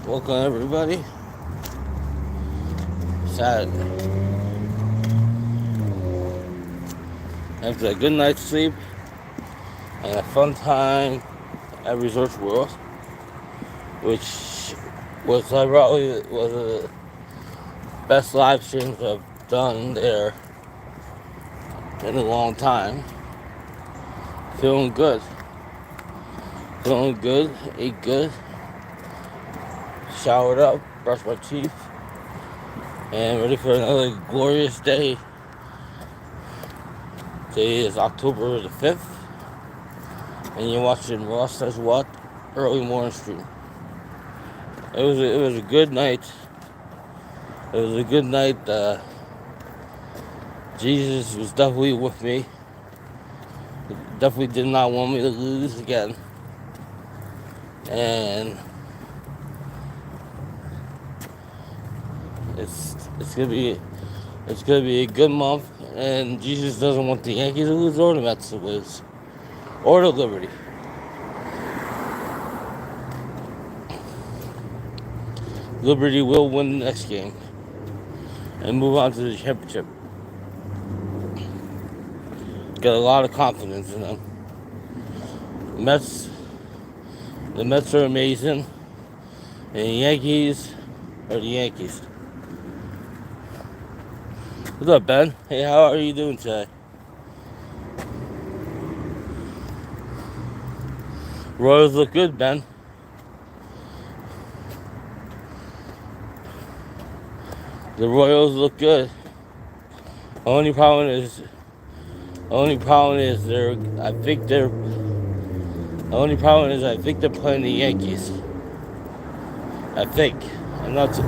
Welcome everybody. Saturday. After a good night's sleep and a fun time at Resorts World, which was probably was the best live streams I've done there in a long time. Feeling good. Ate good, showered up, brushed my teeth, and ready for another glorious day. Today is October the 5th, and you're watching Ross Says What early morning stream. It was a good night. It was a good night. Jesus was definitely with me. He definitely did not want me to lose again. And it's gonna be a good month. And Jesus doesn't want the Yankees to lose or the Mets to lose, or the Liberty. Liberty will win the next game and move on to the championship. Got a lot of confidence in them. The Mets are amazing, and the Yankees are the Yankees. What's up, Ben? Hey, how are you doing today? Royals look good, Ben. The Royals look good. Only problem is they're. I think they're. The only problem is I think they're playing the Yankees. I think. I'm not too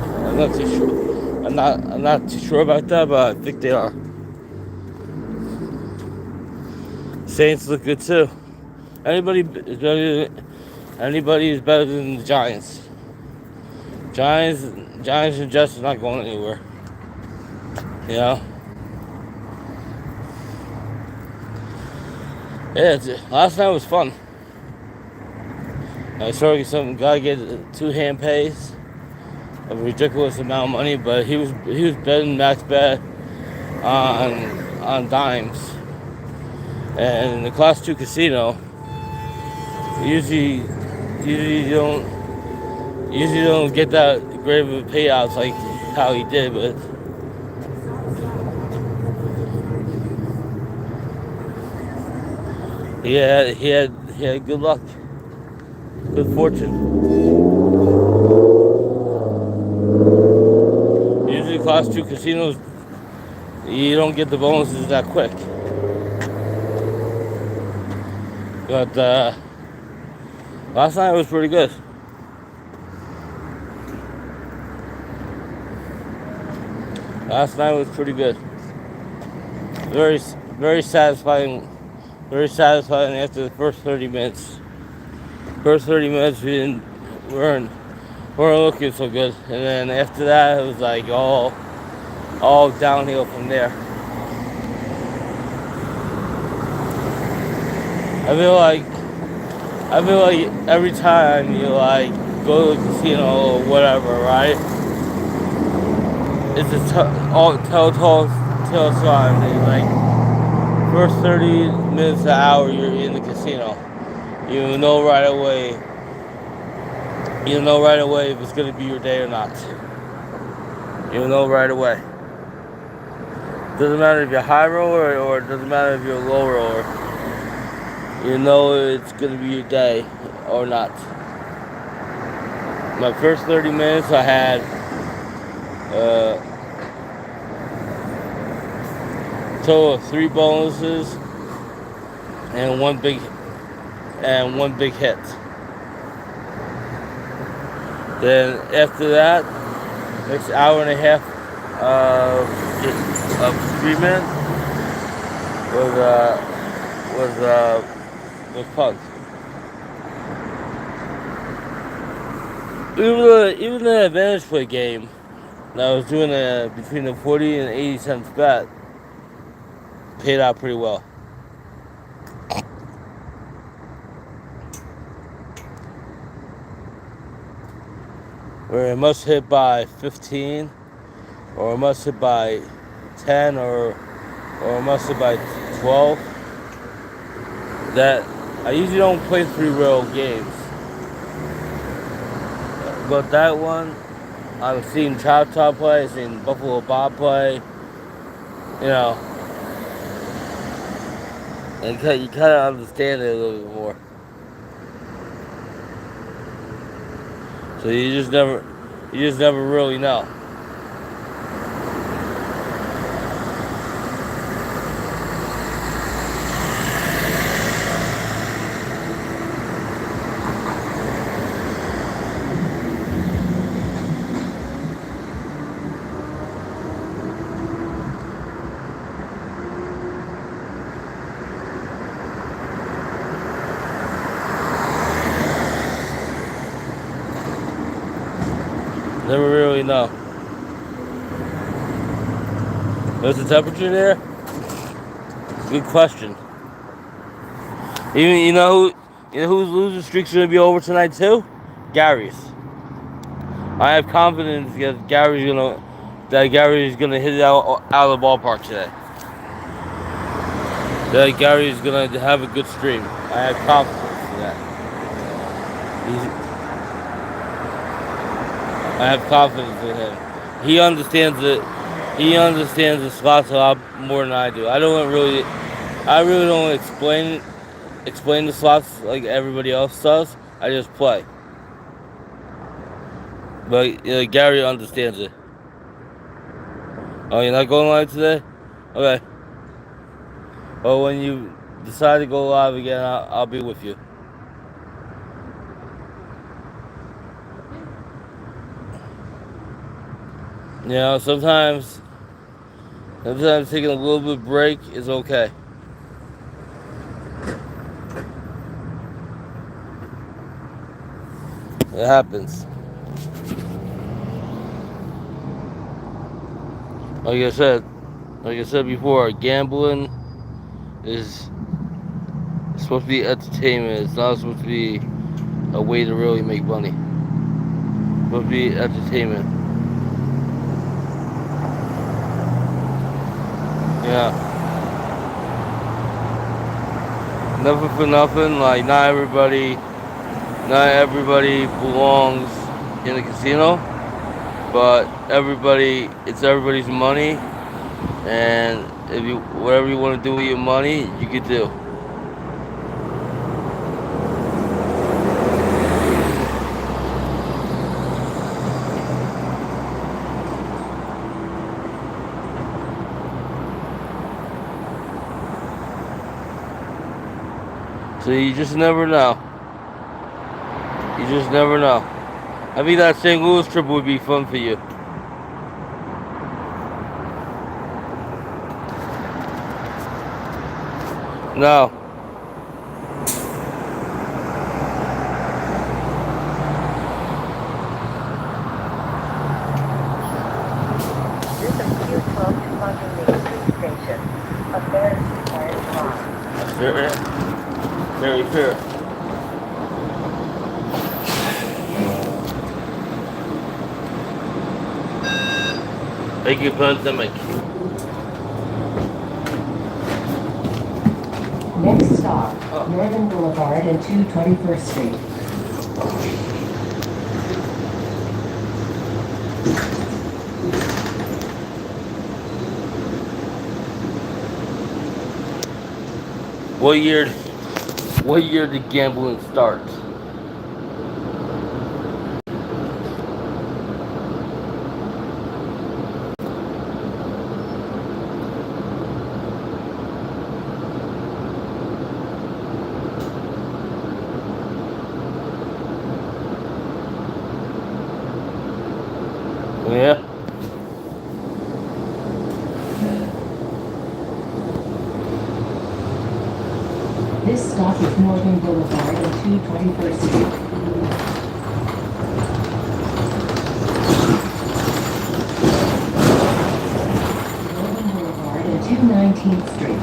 sure. I'm not too sure about that, but I think they are. Saints look good too. Anybody is better than the Giants. Giants and Jets are not going anywhere. You know. Yeah, last night was fun. I saw some guy get 2 hand pays of a ridiculous amount of money, but he was betting max bet on dimes. And in the Class 2 casino, usually you don't get that great of a payouts like how he did, but he had good luck, good fortune. Usually Class 2 casinos, you don't get the bonuses that quick. But last night was pretty good. Last night was pretty good. Very, very satisfying. Very satisfying after the first 30 minutes. First 30 minutes we weren't looking so good, and then after that it was like all downhill from there. I feel like every time you like go to the casino or whatever, right? It's a telltale sign that like first 30 minutes an hour you're in the casino. You know right away. You know right away if it's gonna be your day or not. You know right away. Doesn't matter if you're high roller or it doesn't matter if you're low roller. You know it's gonna be your day or not. My first 30 minutes I had total of 3 bonuses and one big hit. Then after that, next hour and a half of treatment was fun. Even the advantage play game that I was doing between the 40 and 80 cents bet paid out pretty well. where it must hit by 15, or it must hit by 10, or it must hit by 12. That I usually don't play 3-row games, but that one I've seen Chop Top play, I've seen Buffalo Bob play, you know, and you kind of understand it a little bit more. So you just never really know. Never really know. What's the temperature there? Good question. Even you know whose losing streak's gonna be over tonight too? Gary's. I have confidence that Gary's gonna hit it out of the ballpark today. That Gary's gonna have a good stream. I have confidence in that. I have confidence in him. He understands it. He understands the slots a lot more than I do. I really don't explain the slots like everybody else does. I just play. But Gary understands it. Oh, you're not going live today? Okay. Well, when you decide to go live again, I'll be with you. You know, sometimes taking a little bit of break is okay. It happens. Like I said before, gambling is supposed to be entertainment. It's not supposed to be a way to really make money. It's supposed to be entertainment. Yeah. Nothing for nothing. Like not everybody belongs in a casino, but it's everybody's money, and whatever you want to do with your money, you can do. So you just never know. You just never know. I think that St. Louis trip would be fun for you. No. This is Q12 to London Main Street Station. A fare is required to ride. Very fair. Thank you, pandemic. Next stop, Northern Boulevard and 221st Street. What year did gambling start? Yeah. This stop is Northern Boulevard and 221st Street. Northern Boulevard and 219th Street.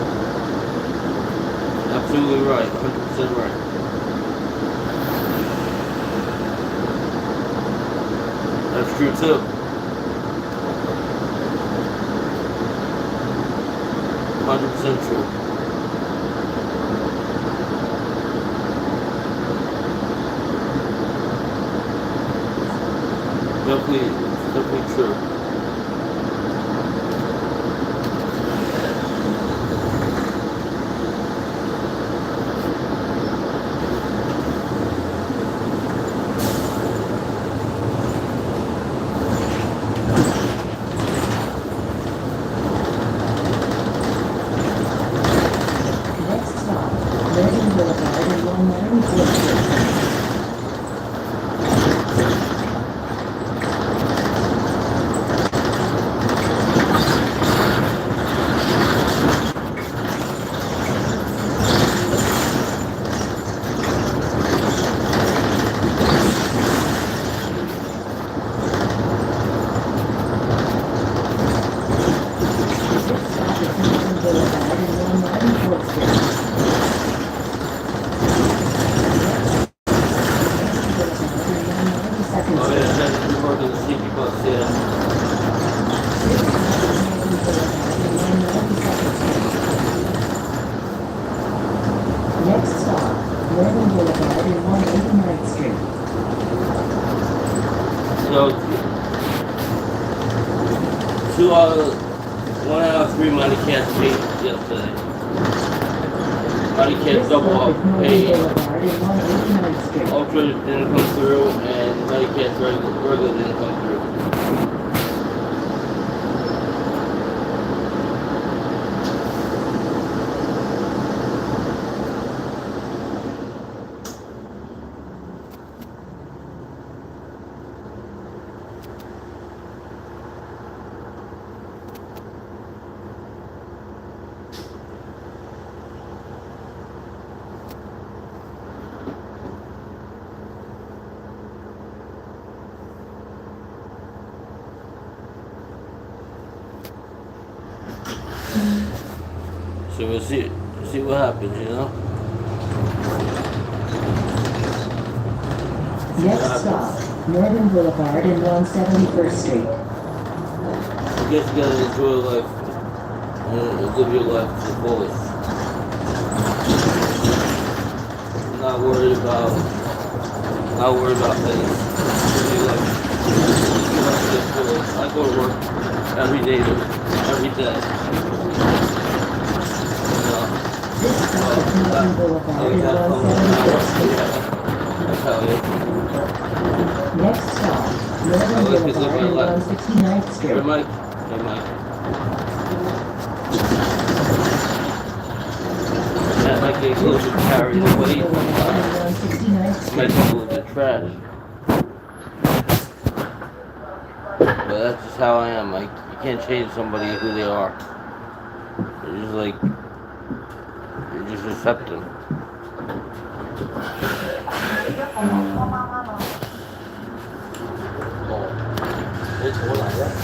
absolutely right. 100% right. That's true too. 100% true. Definitely true. Next stop, Reading Boulevard and 194th Street. Oh yeah, that's the work of the city bus, yeah. Next stop, Reading Boulevard and 189th Street. So, 1 out of 3 money cats paid yesterday. Money cats double up paid. Ultra didn't come through, and money cats regular didn't come through. So we'll see what happens, you know? Next stop, Northern Boulevard and 171st Street. I guess you gotta enjoy life and live your life to the fullest. Not worried about things. Live your life to the fullest. I go to work every day. This stop is Northern Boulevard and 174th Street. That's how it is. Next stop, Northern Boulevard and 169th Hey Street. Mike. That might get close to carrying the weight. Might be a little bit trash. But that's just how I am. Like, you can't change somebody who they are. You just accept them.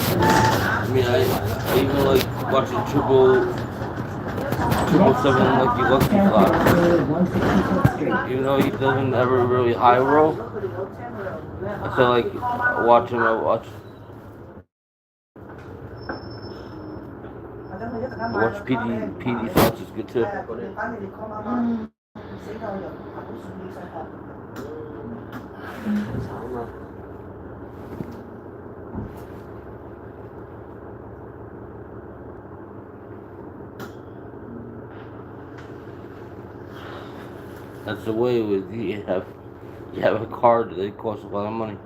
I mean, I even like watching triple 7 Lucky Slot. Even though he doesn't ever really high roll, I still like watch him. I watch PD slots is good too. That's the way with you have a car that costs a lot of money.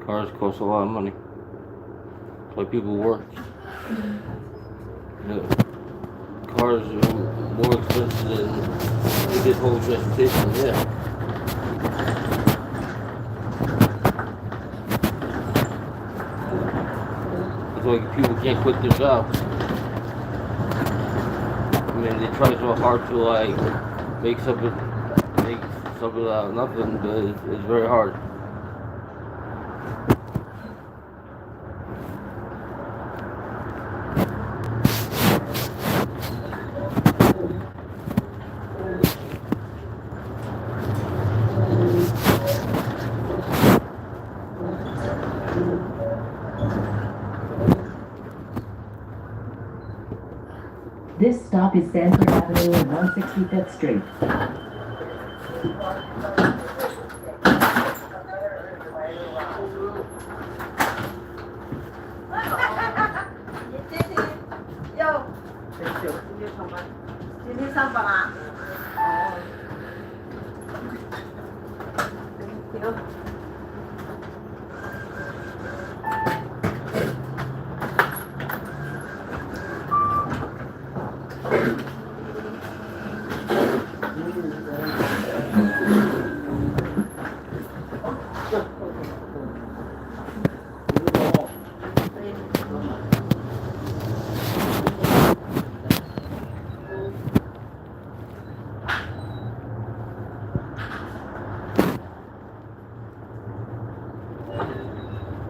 Cars cost a lot of money. That's why people work. You know, cars are more expensive than a good whole transportation, yeah. That's why people can't quit their jobs. I mean, they try so hard to like make something out of nothing, but it's very hard. This stop is Sanford Avenue and 165th Street.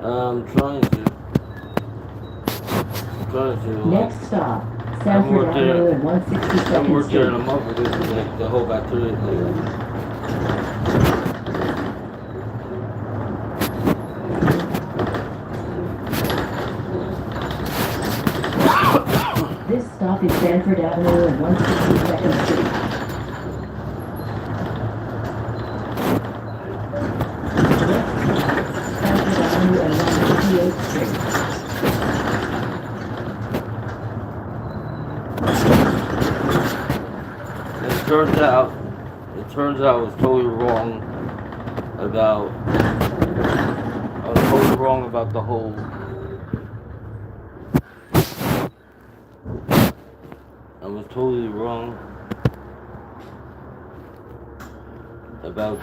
I'm trying to. Next stop, Sanford Avenue and 162nd I worked there in a Street. month with this, like the whole back through it. This stop is Sanford Avenue and 162nd Street. Sanford Avenue and 158th Street. It turns out I was totally wrong about. I was totally wrong about the whole. I was totally wrong about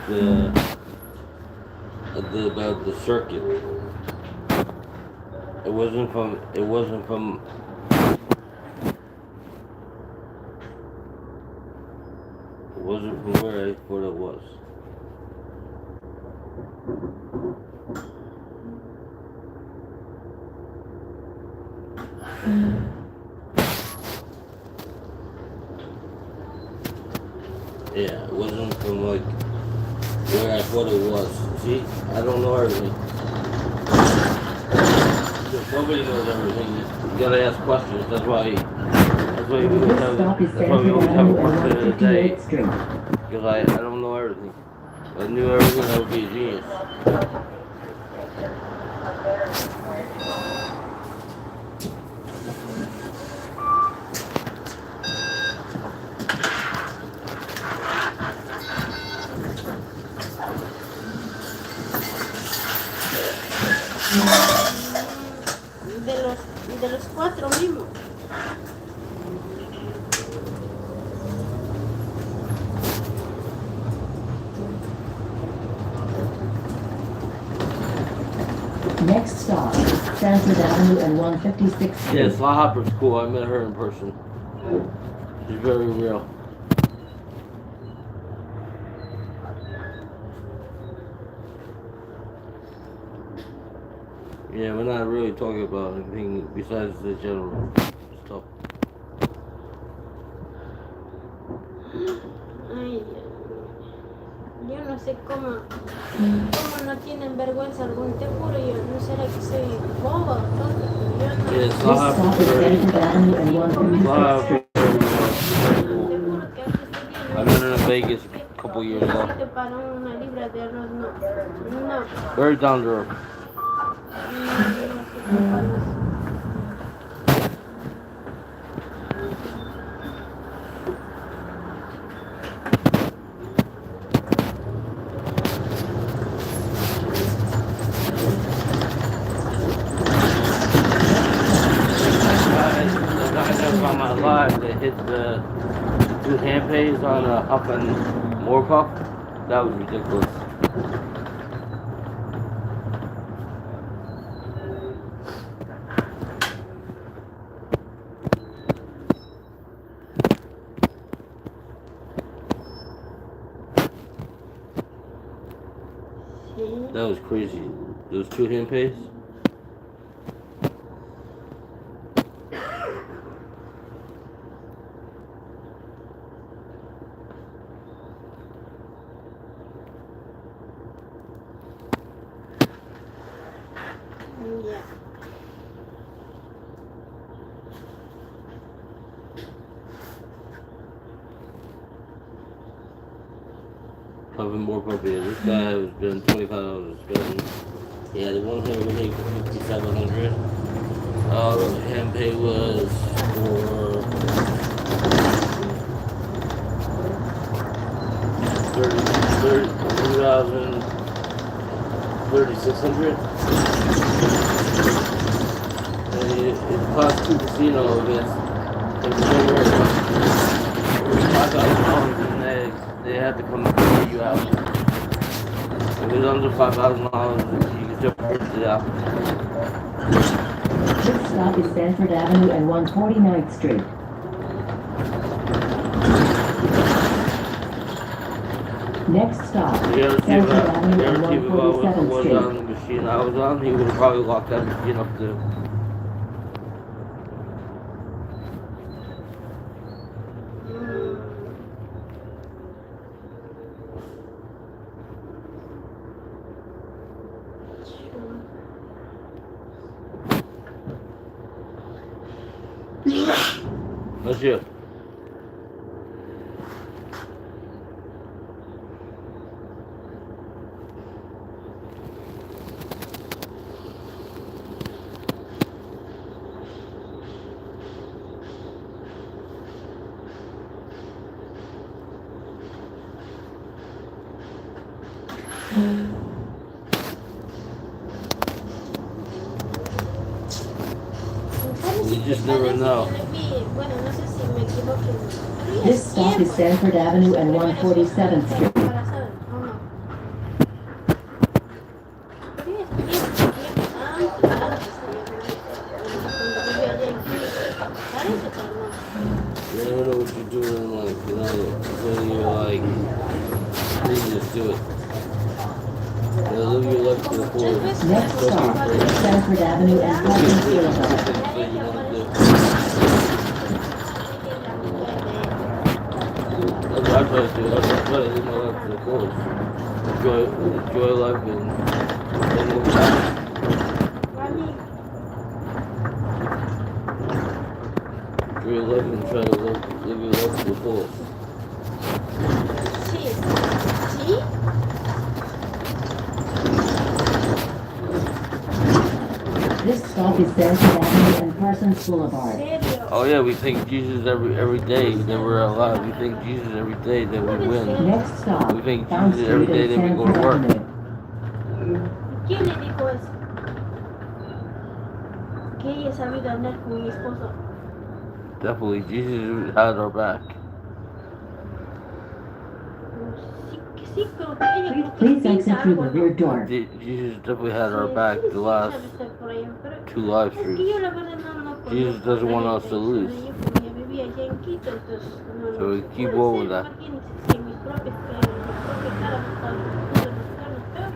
the circuit. It wasn't from. It wasn't from where I thought it was. Yeah, it wasn't from like where I thought it was. See, I don't know everything. Nobody knows everything. You gotta ask questions. That's why we always This have. stop is That's why we Sanford always have a Avenue and question of the day. 158th Street. Because I don't know everything. If I knew everything, I would be a genius. De los cuatro mismos. Next stop, Sanford Avenue and 156th Street. Yeah, Sly Hopper's cool. I met her in person. She's very real. Yeah, we're not really talking about anything besides the general stuff. Ay, yo no sé cómo no tienen vergüenza algún, te juro, yo no será que soy boba o tonta, pero yo no. Yeah, This Sly stop Hopper's is very, Sanford Avenue and Sly 156th Hopper's Street. very cool. Te juro que aquí estoy bien. I met her in Vegas a couple years ago. Necesito para una libra de arroz, no. No. Very down to earth. The guy that's on my live that hit the two hand pays on Huff and Moorpuff, that was ridiculous. That was crazy. Those two hand pays. Yeah. Pumping more pumping. This guy was doing $25 a spin. Yeah, the one here was for 5,700. Hand pay was for 3,600. And it cost two casino against $5,000 and they had to come and get you out. If it was under $5,000, you could just purchase it out. This stop is Sanford Avenue and 149th Street. Next stop, Sanford Avenue and If I 147th was Street. on the machine I was on, he would have probably locked that machine up too. That's it. You just never know. This stop is Sanford Avenue and 147th Street. You never know what you're doing in life, you know, until you're like, please just do it. You know, live your life to the fullest. Next stop, Sanford Avenue and Pleasant Boulevard. That's what I try to do. I try to live my life to the fullest. Enjoy life and look back. Enjoy life and try to live your life to the fullest. This stop is Sanford Avenue and Parsons Boulevard. Oh yeah, we thank Jesus every day that we're alive. We thank Jesus every day that we win. Next stop, We thank Found Jesus every Street day and that we go Sanford to work. Avenue. ¿Quién le dijo eso? Que ella sabía andar con mi esposo. Definitely, Jesus had our back. Sí, pero que ella creo que Please piensa exit through algo, the ¿no? rear door. Jesus definitely had our Sí, back sí, the sí, last sabe estar por allá, pero 2 live es que streams. yo la verdad no Jesus conozco doesn't a want nadie us to de eso, lose. yo como ya vivía allá en Quito, entonces no So we sé. keep Puede over ser, that. imagínense, si en mis propias caras me están poniendo los carros peor.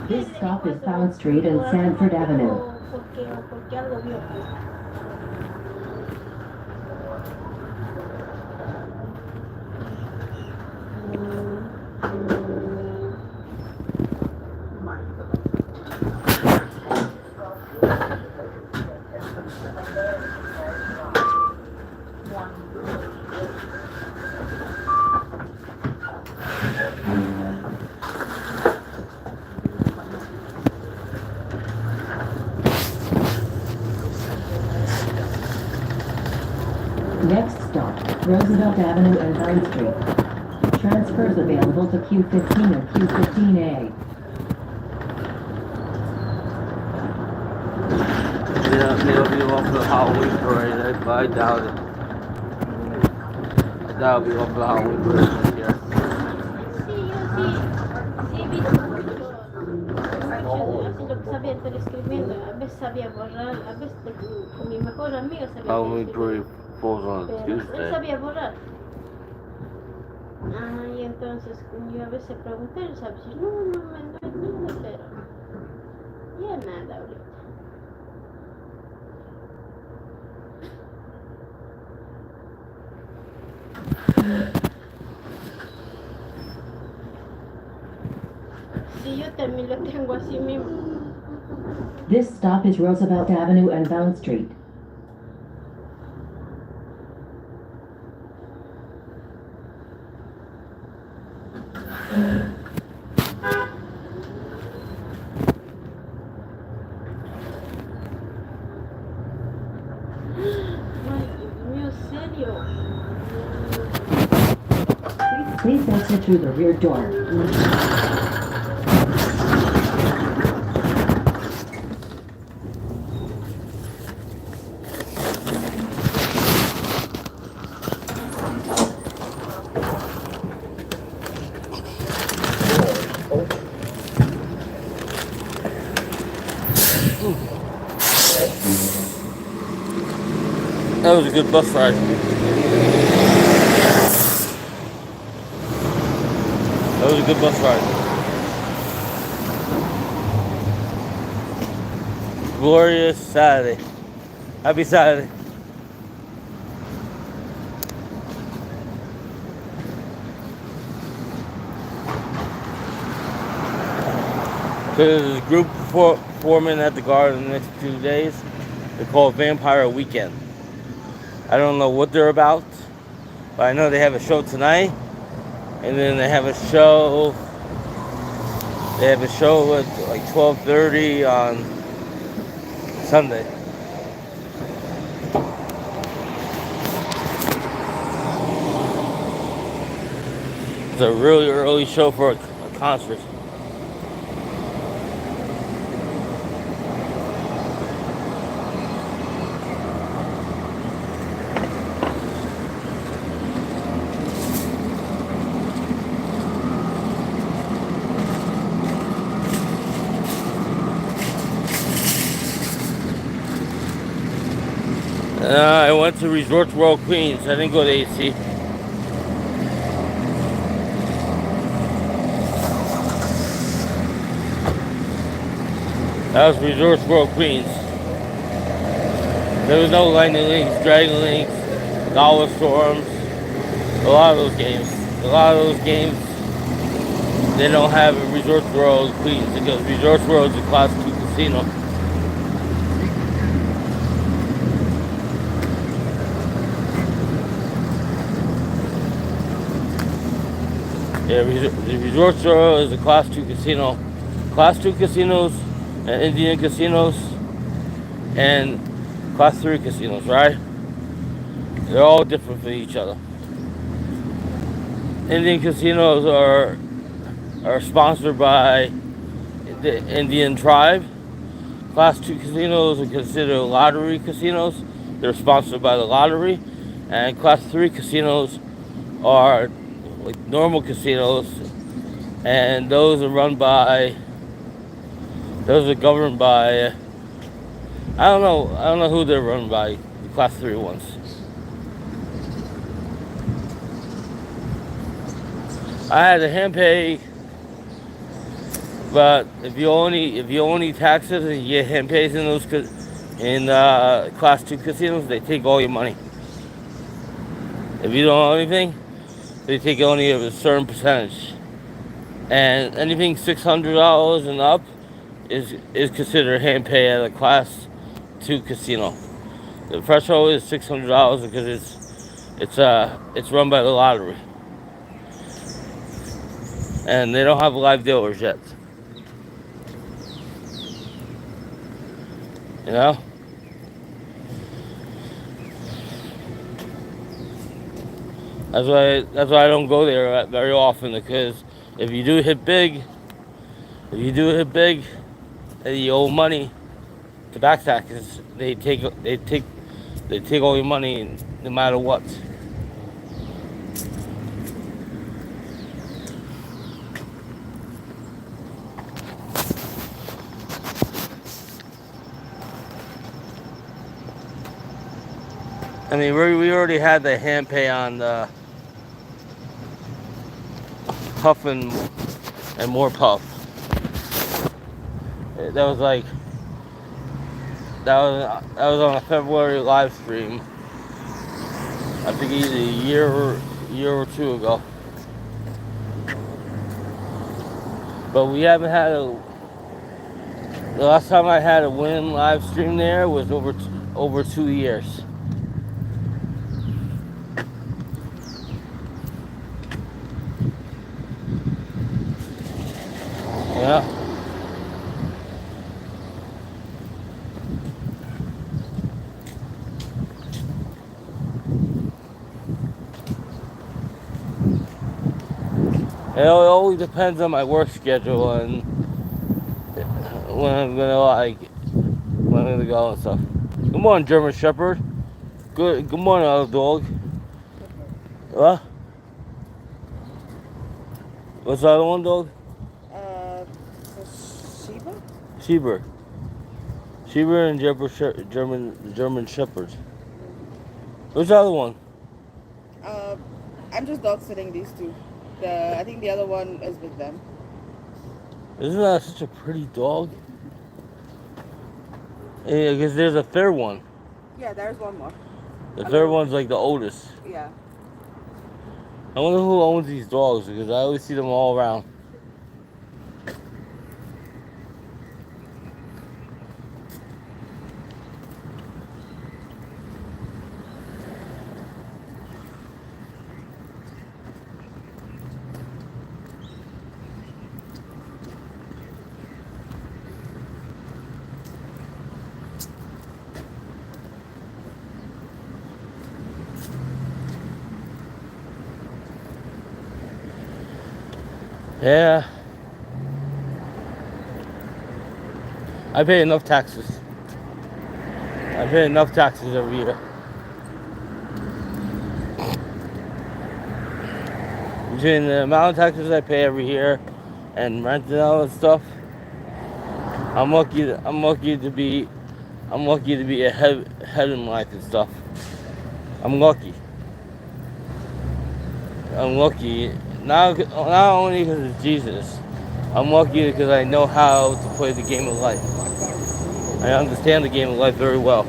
This stop is Found Street and Sanford Avenue. Porque algo vio. Next stop, Roosevelt Avenue and Vine Street. Transfers available to Q15 or Q15A. They'll be off the Halloween parade, but I doubt it. I doubt it'll be off the Halloween parade this year. Sí, he visto mucho así lo que sabía estar escribiendo, a veces sabía borrar, a veces con mi mejor amiga sabía Halloween escribir, parade falls on a pero él Tuesday. sabía borrar. Y entonces yo a veces pregunté, él sabe decir, no me nada, pero ya nada ahorita. Sí, yo también lo tengo así mismo. This stop is Roosevelt Avenue and Bond Street. Ay, Dios mío, serio. Please exit through the rear door. That was a good bus ride. That was a good bus ride. Glorious Saturday. Happy Saturday. There's a group forming at the Garden the next 2 days. They're called Vampire Weekend. I don't know what they're about, but I know they have a show tonight, and then they have a show. They have a show at like 12:30 on Sunday. It's a really early show for a concert. I went to Resort World Queens. I didn't go to AC. That was Resort World Queens. There was no Lightning Links, Dragon Links, Dollar Storms. A lot of those games. They don't have a Resort World Queens because Resort World is a Class 2 casino. Yeah, the Resort World is a Class 2 casino. Class 2 casinos and Indian casinos and Class 3 casinos, right? They're all different from each other. Indian casinos are sponsored by the Indian tribe. Class 2 casinos are considered lottery casinos. They're sponsored by the lottery. And Class 3 casinos are like normal casinos, and those are governed by I don't know who they're run by, the Class 3 ones. I had a hand pay, but if you only taxes and you get hand pays in those Class 2 casinos, they take all your money. If you don't owe anything, they take only a certain percentage, and anything $600 and up is considered hand pay at a Class 2 casino. The threshold is $600 because it's run by the lottery, and they don't have live dealers yet. You know. That's why I don't go there very often, because if you do hit big, and you owe money to back taxes, they take all your money no matter what. I mean, we already had the hand pay on the Puff and More Puff. That was on a February live stream. I think either a year or two ago. But we haven't had a. The last time I had a win live stream there was over 2 years. Yeah. It always depends on my work schedule and when I'm gonna go and stuff. Good morning, German Shepherd. Good morning, other dog. What? What's the other one, dog? Sheba? Sheba. Sheba and German Shepherds. What's the other one? I'm just dog sitting these two. I think the other one is with them. Isn't that such a pretty dog? Yeah, because there's a third one. Yeah, there's one more. The third one's like the oldest. Yeah. I wonder who owns these dogs because I always see them all around. Yeah. I pay enough taxes. I pay enough taxes every year. Between the amount of taxes I pay every year and rent and all that stuff, I'm lucky to be ahead in life and stuff. I'm lucky. Not only because of Jesus. I'm lucky because I know how to play the game of life. I understand the game of life very well.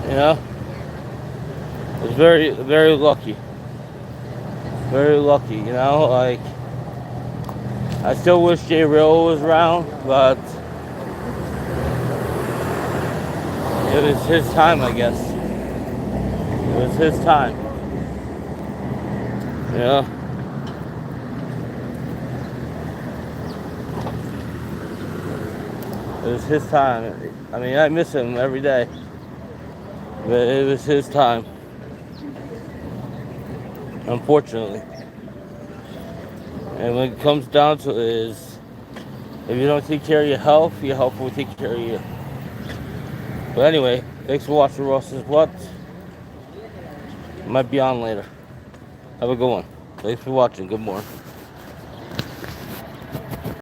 You know? I was very, very lucky. Very lucky, you know? Like, I still wish Jay Real was around, but it was his time, I guess. It was his time. You know? It was his time. I mean, I miss him every day. But it was his time. Unfortunately. And when it comes down to it is, if you don't take care of your health will take care of you. But anyway, thanks for watching Ross's What. Might be on later. Have a good one. Thanks for watching. Good morning.